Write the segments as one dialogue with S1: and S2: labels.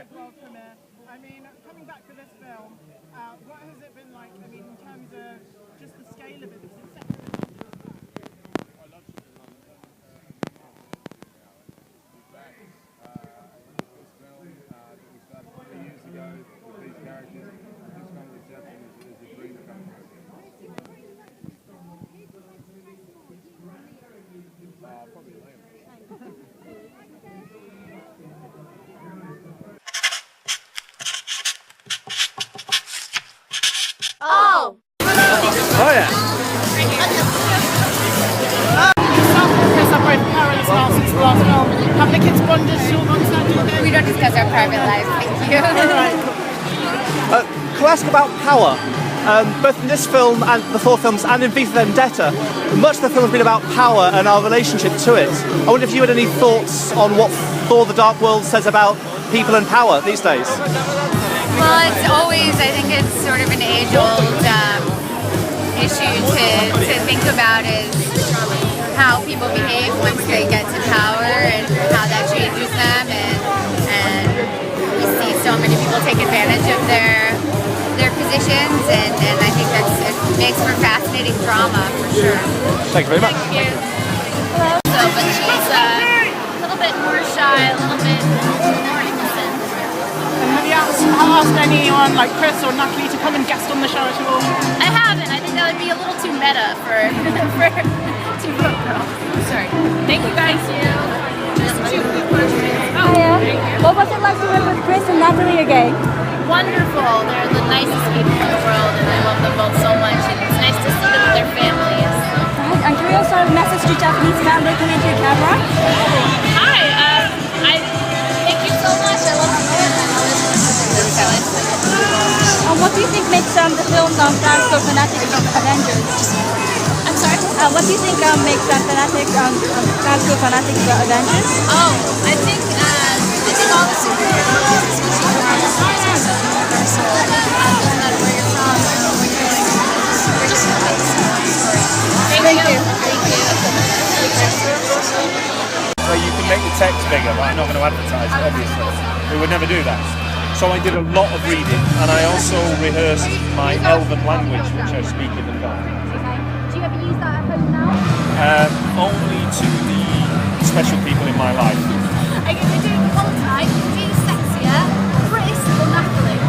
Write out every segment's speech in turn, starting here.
S1: world premiere. I mean, coming back to this film, what has it been like? I mean, in terms of just the scale of it, because it's separate.
S2: Oh!
S3: Oh yeah.
S1: Yourself and Chris are both parents now since the last film. Have the kids bonded still on set, do they?
S2: We don't discuss our private lives, thank you.
S1: Alright.
S3: Can I ask about power? Both in this film and the Thor films and in V for Vendetta, much of the film has been about power and our relationship to it. I wonder if you had any thoughts on what Thor the Dark World says about people and power these days?
S2: Well, it's always, I think it's sort of an age-old issue to think about is how people behave once they get to power and how that changes them, and we see so many people take advantage of their positions, and I think it makes for fascinating drama for sure.
S3: Thank you very much.
S2: Thank you. Hello. So, but she's a little bit more shy, a little bit more innocent.
S1: And have you asked anyone like Chris or Natalie to come and guest on the show at all?
S2: I haven't. I think that would be a little too meta for two girls. Sorry. Thank you guys. Just two quick questions.
S4: Hiya. What was it like to work with Chris and Natalie again?
S2: Wonderful. They're the nicest people in the world, and I love them both so much. And it's nice to see them with their families.
S4: Right. And can we also message to Japanese man looking into your camera?
S2: Hi. I thank you so much. I love you.
S4: What do you think makes the film fans so fanatic of Avengers?
S2: I'm sorry?
S4: What do you think makes fans so fanatic of Avengers?
S2: Oh, I think all the superheroes, especially the Marvel stars, are so universal. Doesn't matter where you're from or what you're doing. We're just going to make the story. Thank you. Thank you.
S5: Well, you can make the text bigger, but I'm not going to advertise it, obviously. We would never do that. So I did a lot of reading, and I also rehearsed my Elven language, which I speak in the film.
S4: Do you ever use that at home now?
S5: Only to the special people in my life.
S2: Are you doing the whole time? Who's sexier, Chris or Natalie?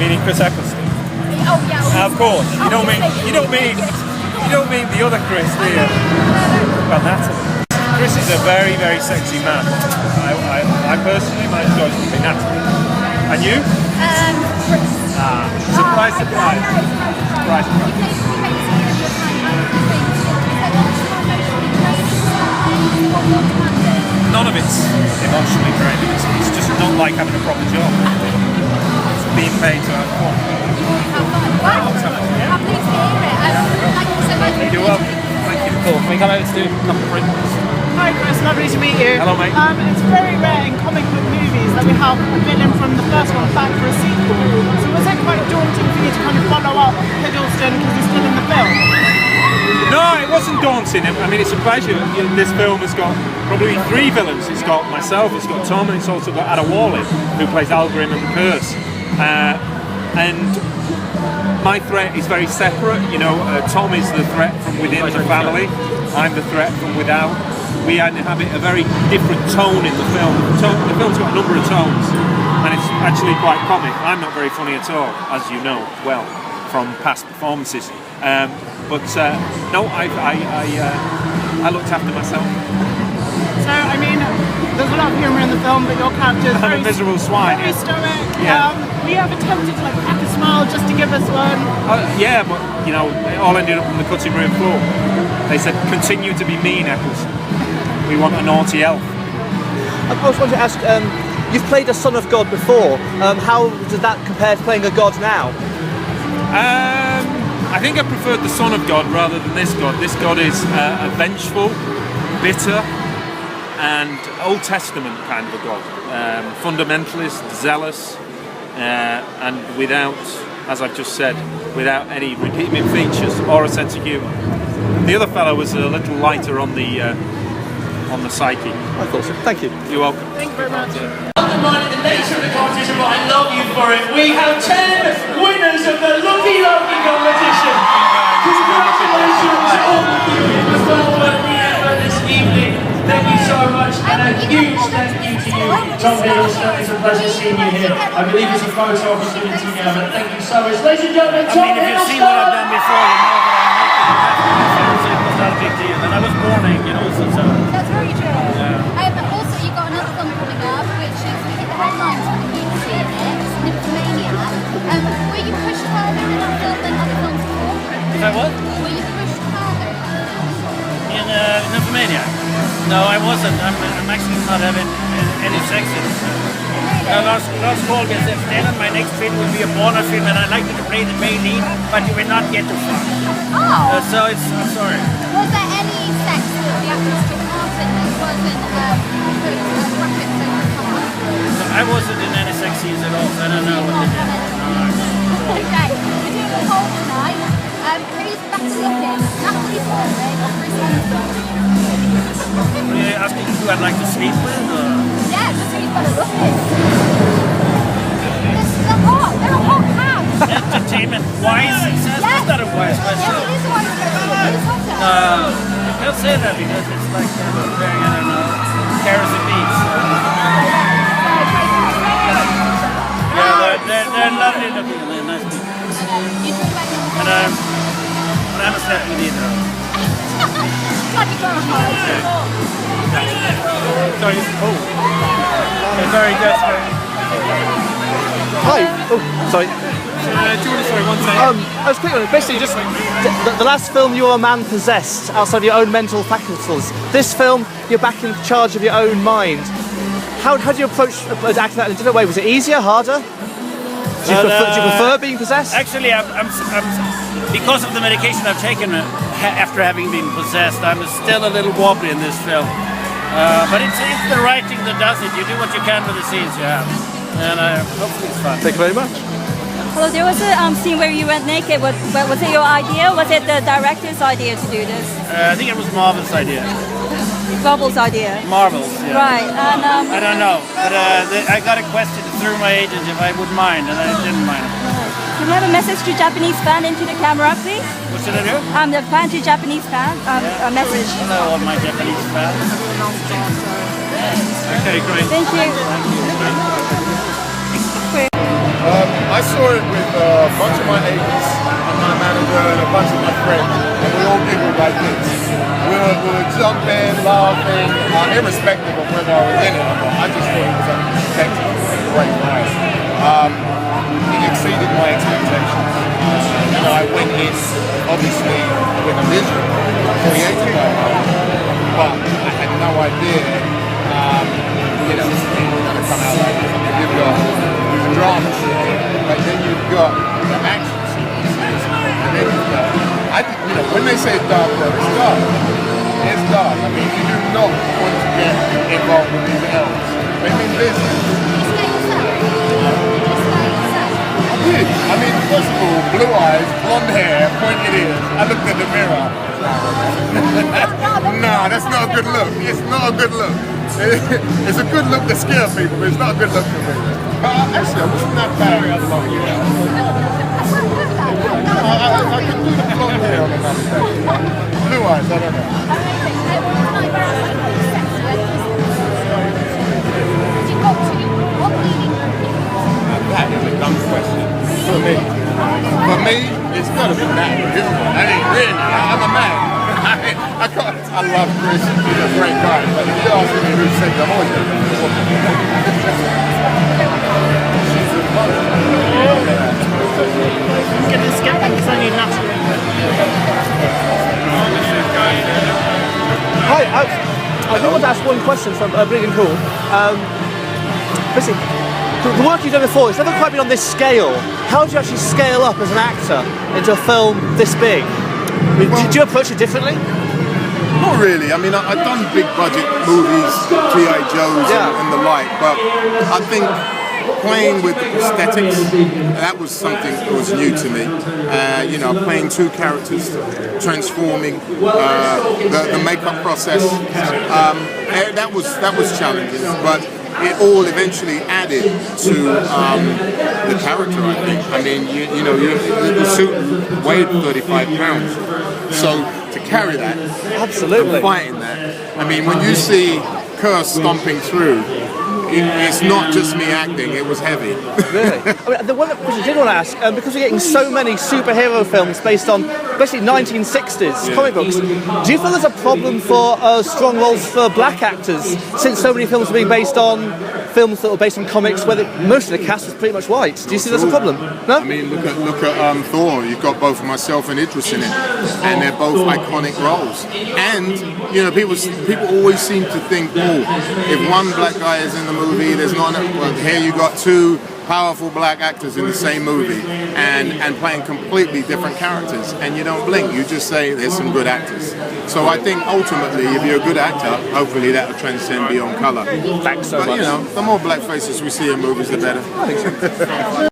S5: Meaning Chris Eccleston.
S2: Oh yeah.
S5: Of course. You don't mean the other Chris, do you? Well, Natalie. Chris is a very, very sexy man. I personally, my choice would be Natalie. And you?
S2: Chris.
S5: Surprise, surprise. Surprise, surprise. None of it's emotionally draining. It's just not like having a proper job. It's being paid to have fun.
S2: I'm pleased to hear it. Thank you so much.
S5: You're welcome. Thank you. Cool. Can we come over to do a couple of prints?
S1: Hi Chris, lovely to meet you.
S5: Hello mate.
S1: It's very rare in comic book movies that we have a villain from the first one back for a sequel. So was it quite daunting for you to kind of follow up Hiddleston because he's still in the film?
S5: No, it wasn't daunting. I mean, it's a pleasure. This film has got probably 3 villains. It's got myself, it's got Tom, and it's also got Ada Wally, who plays Algrim and the Curse. And my threat is very separate. You know, Tom is the threat from within the family. I'm the threat from without. We inhabit a very different tone in the film. The film's got a number of tones, and it's actually quite comic. I'm not very funny at all, as you know well from past performances. But no, I looked after myself.
S1: So, I mean, there's a lot of humour in the film, but your character is
S5: I'm a miserable swine.
S1: Very stoic.
S5: Yeah.
S1: Were you ever tempted to like crack a smile just to give us one?
S5: Yeah, but you know, it all ended up on the cutting room floor. They said, continue to be mean, Eccleston. We want a naughty elf.
S3: I was wanting to ask, you've played a son of God before. How does that compare to playing a god now?
S5: I think I preferred the Son of God rather than this God. This God is a vengeful, bitter, and Old Testament kind of a God. Fundamentalist, zealous, and without, as I've just said, without any redeeming features or a sense of humour. The other fellow was a little lighter on the psyche.
S3: I thought so. Thank you.
S5: You're welcome.
S1: Thank you very much.
S6: Undermining the nature of the for it. We have 10 winners of the Lucky Loki competition. Congratulations all the people for working effort this evening. Thank you so much, and a huge thank you to you, Tom Hiddleston. It's a pleasure seeing you here. I believe there's a photo opportunity now, but thank you so much. Ladies and gentlemen, Tom Hiddleston.
S7: If you've seen what I've done before, you know that I'm making it was not a big deal. And I was born, you know, so.
S4: That's very true. But also, you've got another film coming up, which is hit the headlines for the BBC in it, Nymphomania. Were you pushed harder in that film than other films before?
S7: If I what?
S4: Were you pushed harder?
S7: In Nymphomania? No, I wasn't. I'm actually not having any sex in it. Last call me said, Dylan, my next film will be a porno film, and I'd like you to play the main lead, but you will not get to fuck.
S4: Oh!
S7: So it's, I'm sorry.
S4: Was there any sex that the actors took part in that wasn't brackets that would come up?
S7: I wasn't in any sex scenes at all, so I don't know what they did.
S4: Okay, we're doing a poll tonight. Who's better looking, Natalie Portman or Chris Hemsworth?
S7: Are you asking who I'd like to sleep with? Or?
S4: Yeah, just who's better looking. They're hot, they're a hot house.
S7: Entertainment-wise, that's not a wise question.
S4: Yeah, it is a wise question. Who's hotter?
S7: I can't say that because it's like very, I don't know, carrots and beets. Yeah, they're lovely looking and they're nice people. And I'm a step with either. Sorry. Oh. Very good.
S3: Hi. Oh, sorry.
S5: Sorry, one second.
S3: I was quick on it. Basically, just the last film, you were a man possessed outside of your own mental faculties. This film, you're back in charge of your own mind. How do you approach acting that in a different way? Was it easier, harder? Do you prefer being possessed?
S7: Actually, I'm because of the medication I've taken after having been possessed, I'm still a little wobbly in this film. But it's the writing that does it. You do what you can with the scenes you have, and hopefully it's fun.
S3: Thank you very much.
S4: Hello, there was a scene where you went naked. Was it your idea? Was it the director's idea to do this?
S7: I think it was Marvel's idea.
S4: Marvel's idea?
S7: Marvel's, yeah.
S4: Right, and
S7: I don't know, but I got a question through my agent if I would mind, and I didn't mind.
S4: Can we have a message to Japanese fan into the camera, please?
S7: What should I do?
S4: The fan to Japanese fan, a message.
S7: Hello, all my Japanese fans.
S5: Okay, great.
S4: Thank you.
S8: I saw it with a bunch of my agents and my manager and a bunch of my friends, and we all giggled like this. We were jumping, laughing, irrespective of whether I was in it or not. I just thought it was a spectacular, great night. It exceeded my expectations. I went in, obviously, with a vision, creative idea, but I had no idea, it was going to come out like this. You've got drama scene, but then you've got the action scenes, and then you've got, when they say dark, it's dark. It's dark. I mean, you do not want to get involved with these elves. They mean business. I did. I mean, first of all, blue eyes, blonde hair, pointed ears. I looked in the mirror. Nah, that's not a good look. It's not a good look. It's a good look to scare people, but it's not a good look for me. Actually, I wasn't that bad. I could do the blonde hair on another day. Blue eyes, I don't know. That is a dumb question. For me, it's gotta be that, isn't it? I mean, really, I'm a man. I love Chris, he's a great guy, but if you ask me who's second, I'm always going to be
S3: Hi, I do want to ask one question from Big and Cool. Basically, the work you've done before, it's never quite been on this scale. How do you actually scale up as an actor into a film this big? Did you approach it differently?
S8: Not really. I mean, I've done big budget movies, G.I. Joes and the like, but I think playing with the prosthetics, that was something that was new to me. Playing two characters, transforming, the makeup process, that was challenging. But it all eventually added to the character, I think. I mean, you know, the suit weighed 35 pounds. So to carry that,
S3: Absolutely.
S8: and fighting that, I mean, when you see Curse stomping through, it's not just me acting, it was heavy.
S3: Really? I mean, the one which I did want to ask, because we're getting so many superhero films based on, especially 1960s comic books, do you feel there's a problem for strong roles for black actors, since so many films are being based on films that were based on comics where most of the cast was pretty much white? Do you see there's a problem? No?
S8: I mean, look at Thor. You've got both myself and Idris in it, and they're both iconic roles. And you know, people always seem to think, oh, if one black guy is in the movie, there's not enough. Well, here you got two powerful black actors in the same movie and playing completely different characters, and you don't blink, you just say there's some good actors. So I think ultimately, if you're a good actor, hopefully that'll transcend beyond colour.
S3: Thanks so much.
S8: But you know, the more black faces we see in movies, the better.